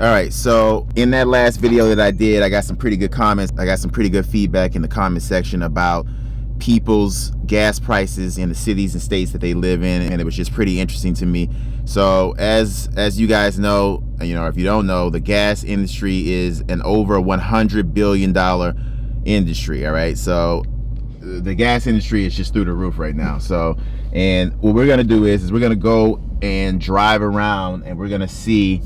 All right, so in that last video that I did, I got some pretty good comments. I got some pretty good feedback in the comment section about people's gas prices in the cities and states that they live in, and it was just pretty interesting to me. So as you guys know, if you don't know, the gas industry is an over $100 billion industry. All right, so the gas industry is just through the roof right now. So, and what we're gonna do is we're gonna go and drive around, and we're gonna see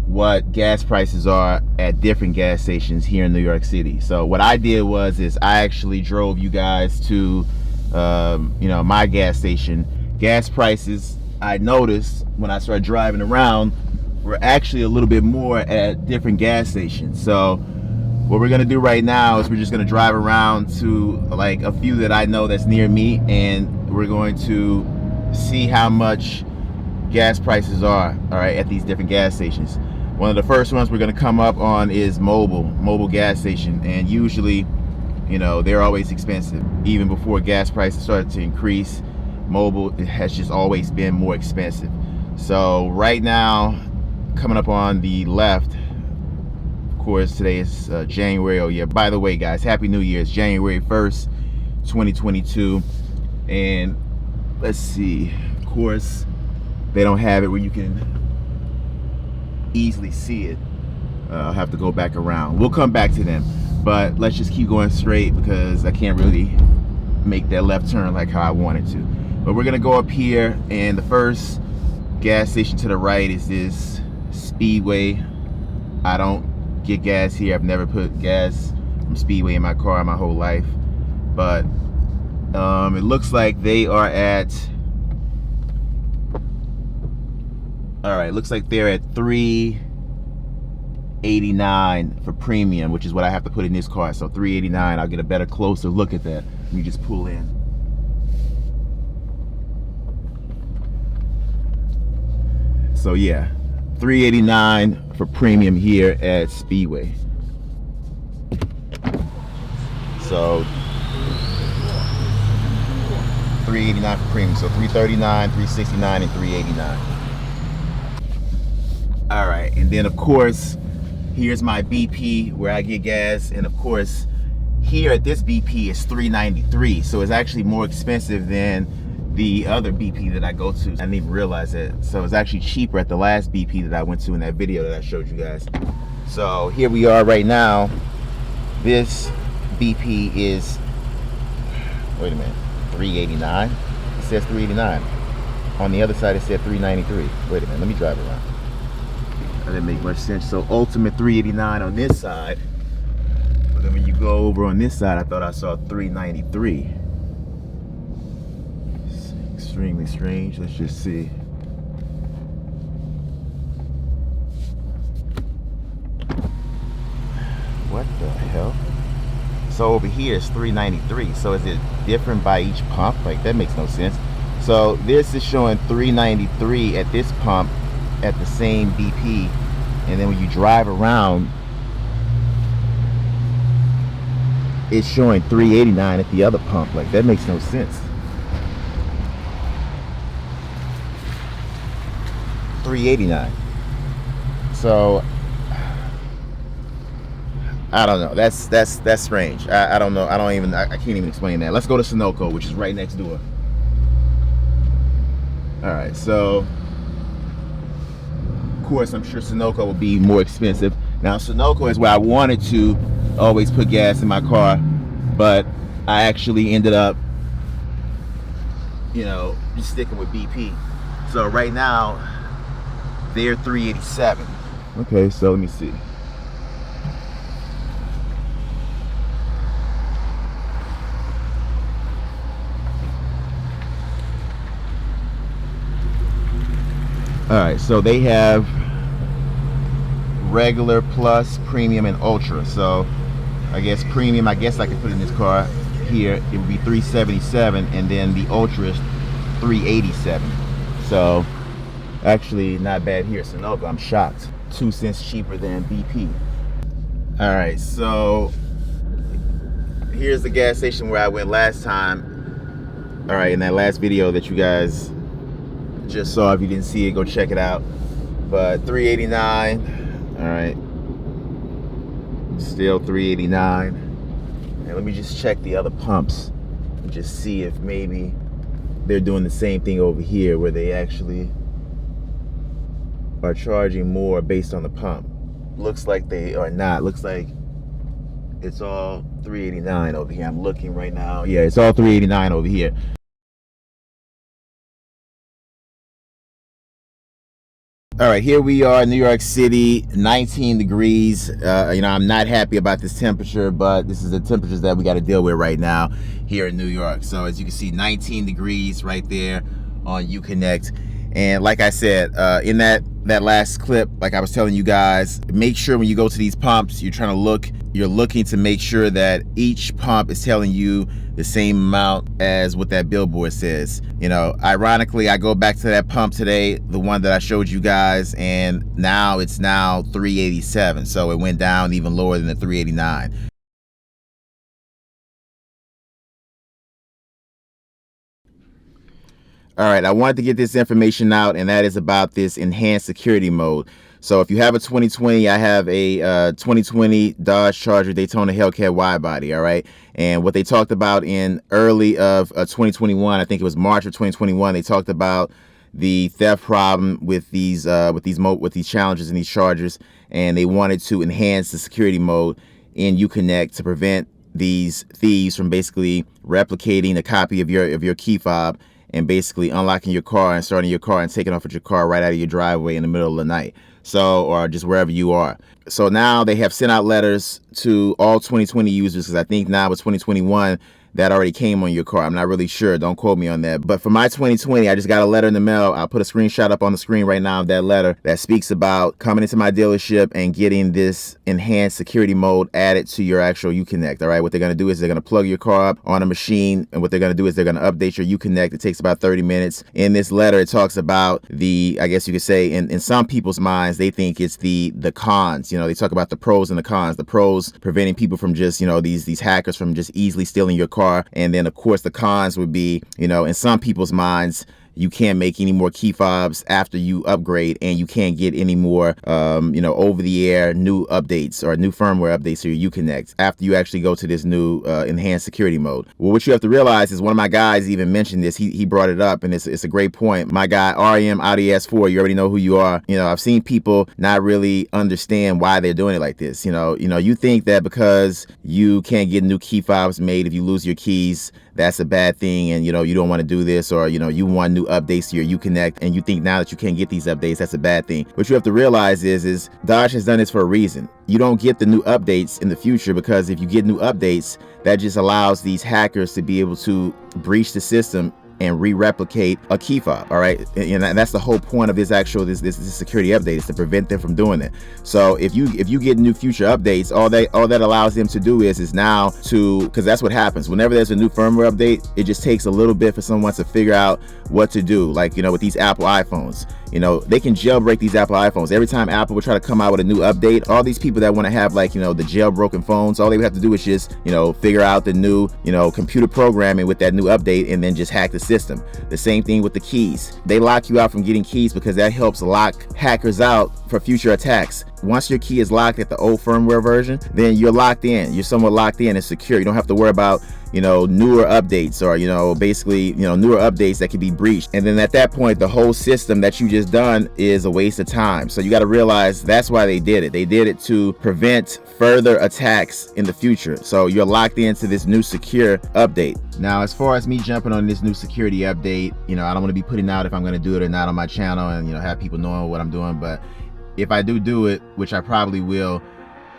what gas prices are at different gas stations here in New York City. So what I did is I actually drove you guys to my gas station. Gas prices, I noticed when I started driving around, were actually a little bit more at different gas stations. So what we're gonna do right now is we're just gonna drive around to like a few that I know that's near me, and we're going to see how much gas prices are, all right, at these different gas stations. One of the first ones we're going to come up on is Mobile gas station, and usually, they're always expensive. Even before gas prices started to increase, Mobile has just always been more expensive. So right now, coming up on the left, of course, today is January. Oh yeah, by the way, guys, Happy New Year. It's January 1st, 2022, and let's see, of course, they don't have it where you can easily see it. I'll have to go back around. We'll come back to them, but let's just keep going straight because I can't really make that left turn like how I wanted to. But we're gonna go up here, and the first gas station to the right is this Speedway. I don't get gas here. I've never put gas from Speedway in my car my whole life, but it looks like they are at, all right, looks like they're at $3.89 for premium, which is what I have to put in this car. So $3.89, I'll get a better, closer look at that. Let me just pull in. So yeah, $3.89 for premium here at Speedway. So $3.89 for premium. So $3.39, $3.69, and $3.89. All right, and then of course, here's my BP where I get gas, and of course, here at this BP is $3.93, so it's actually more expensive than the other BP that I go to. I didn't even realize that. So it's actually cheaper at the last BP that I went to in that video that I showed you guys. So here we are right now. This BP is, wait a minute, $3.89. It says $3.89. On the other side it said $3.93. Wait a minute, let me drive around. That didn't make much sense. So ultimate $3.89 on this side, but then when you go over on this side, I thought I saw $3.93. It's extremely strange. Let's just see. What the hell? So over here it's $3.93. So is it different by each pump? Like, that makes no sense. So this is showing $3.93 at this pump at the same BP, and then when you drive around, it's showing $3.89 at the other pump. Like, that makes no sense. $3.89. So I don't know. That's strange. I don't know. I can't even explain that. Let's go to Sunoco, which is right next door. All right, so of course, I'm sure Sunoco will be more expensive. Now, Sunoco is where I wanted to always put gas in my car, but I actually ended up, just sticking with BP. So right now, they're $3.87. Okay, so let me see. All right, so they have regular, plus, premium, and ultra. So I guess premium, I guess I could put in this car here, it would be $3.77, and then the ultra is $3.87. So actually not bad here. Sunoco, I'm shocked. 2 cents cheaper than BP. All right, so here's the gas station where I went last time. All right, in that last video that you guys just saw, if you didn't see it, go check it out. But $3.89, All right, still 389. And let me just check the other pumps and just see if maybe they're doing the same thing over here, where they actually are charging more based on the pump. Looks like they are not. Looks like it's all 389 over here. I'm looking right now. Yeah, it's all 389 over here. All right, here we are, New York City, 19 degrees. I'm not happy about this temperature, but this is the temperatures that we got to deal with right now here in New York. So as you can see, 19 degrees right there on Uconnect. And like I said, in that last clip, like I was telling you guys, make sure when you go to these pumps, you're looking to make sure that each pump is telling you the same amount as what that billboard says. Ironically, I go back to that pump today, the one that I showed you guys, and now it's 387. So it went down even lower than the 389. All right, I wanted to get this information out, and that is about this enhanced security mode. So if you have a 2020, I have a 2020 Dodge Charger Daytona Hellcat wide body, all right? And what they talked about in early of 2021, I think it was March of 2021, they talked about the theft problem with these challenges and these chargers, and they wanted to enhance the security mode in Uconnect to prevent these thieves from basically replicating a copy of your key fob and basically unlocking your car and starting your car and taking off with your car right out of your driveway in the middle of the night. So, or just wherever you are. So now they have sent out letters to all 2020 users, because I think now with 2021, that already came on your car. I'm not really sure. Don't quote me on that. But for my 2020, I just got a letter in the mail. I'll put a screenshot up on the screen right now of that letter that speaks about coming into my dealership and getting this enhanced security mode added to your actual Uconnect. All right, what they're going to do is they're going to plug your car up on a machine, and what they're going to do is they're going to update your Uconnect. It takes about 30 minutes. In this letter, it talks about I guess you could say, in some people's minds, they think it's the cons. They talk about the pros and the cons. The pros, preventing people from just, these hackers from just easily stealing your car. And then of course the cons would be, in some people's minds, you can't make any more key fobs after you upgrade, and you can't get any more, over the air new updates or new firmware updates to your Uconnect after you actually go to this new enhanced security mode. Well, what you have to realize is, one of my guys even mentioned this. He brought it up, and it's a great point. My guy REM Audi S4, you already know who you are. I've seen people not really understand why they're doing it like this. You think that because you can't get new key fobs made, if you lose your keys, that's a bad thing, and you don't want to do this, or you want new updates to your Uconnect, and you think now that you can't get these updates, that's a bad thing. What you have to realize is Dodge has done this for a reason. You don't get the new updates in the future, because if you get new updates, that just allows these hackers to be able to breach the system and re-replicate a key fob. All right, and that's the whole point of this security update, is to prevent them from doing it. So if you get new future updates, all that allows them to do is now because that's what happens whenever there's a new firmware update. It just takes a little bit for someone to figure out what to do. Like with these Apple iPhones, they can jailbreak these Apple iPhones. Every time Apple would try to come out with a new update, all these people that want to have the jailbroken phones, all they would have to do is just figure out the new computer programming with that new update, and then just hack the system. The same thing with the keys. They lock you out from getting keys because that helps lock hackers out for future attacks. Once your key is locked at the old firmware version, then you're locked in. You're somewhat locked in and secure. You don't have to worry about newer updates, or basically newer updates that could be breached. And then at that point, the whole system that you just done is a waste of time. So you got to realize that's why they did it. They did it to prevent further attacks in the future. So you're locked into this new secure update. Now, as far as me jumping on this new security update, I don't want to be putting out if I'm going to do it or not on my channel, and have people knowing what I'm doing. But if I do it, which I probably will,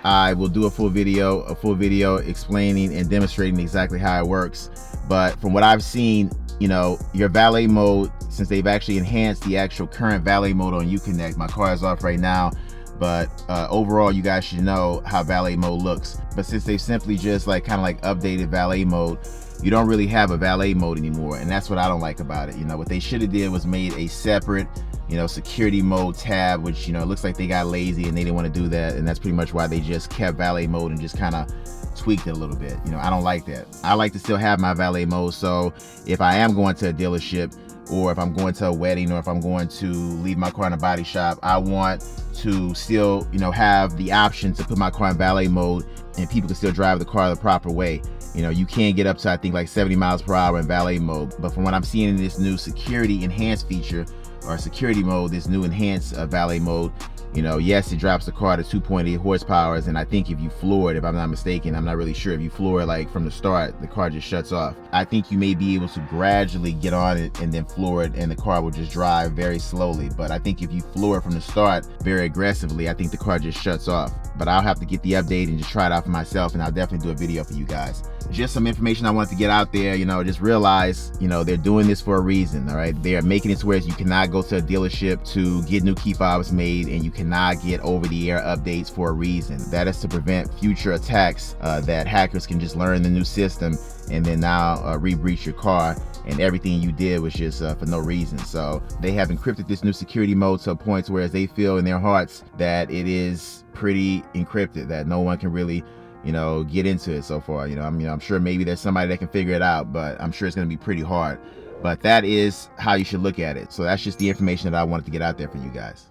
I will do a full video explaining and demonstrating exactly how it works. But from what I've seen, your valet mode, since they've actually enhanced the actual current valet mode on Uconnect, my car is off right now, but overall, you guys should know how valet mode looks. But since they've simply just updated valet mode, you don't really have a valet mode anymore, and that's what I don't like about it. What they should have did was made a separate security mode tab, which it looks like they got lazy and they didn't want to do that, and that's pretty much why they just kept valet mode and just kind of tweaked it a little bit. I don't like that. I like to still have my valet mode, so if I am going to a dealership, or if I'm going to a wedding, or if I'm going to leave my car in a body shop, I want to still, have the option to put my car in valet mode and people can still drive the car the proper way. You can get up to, I think, like 70 miles per hour in valet mode. But from what I'm seeing in this new security enhanced feature, or security mode, this new enhanced valet mode, yes, it drops the car to 2.8 horsepower. And I think if you floor it, if I'm not mistaken, I'm not really sure, if you floor it like from the start, the car just shuts off. I think you may be able to gradually get on it and then floor it, and the car will just drive very slowly. But I think if you floor it from the start very aggressively, I think the car just shuts off. But I'll have to get the update and just try it out for myself, and I'll definitely do a video for you guys. Just some information I wanted to get out there. Just realize, they're doing this for a reason. All right, they are making it to where you cannot go to a dealership to get new key fobs made, and you cannot get over-the-air updates for a reason. That is to prevent future attacks, that hackers can just learn the new system and then now re-breach your car, and everything you did was just for no reason. So they have encrypted this new security mode to a point to where they feel in their hearts that it is pretty encrypted, that no one can really get into it so far. I'm sure maybe there's somebody that can figure it out, but I'm sure it's going to be pretty hard. But that is how you should look at it. So that's just the information that I wanted to get out there for you guys.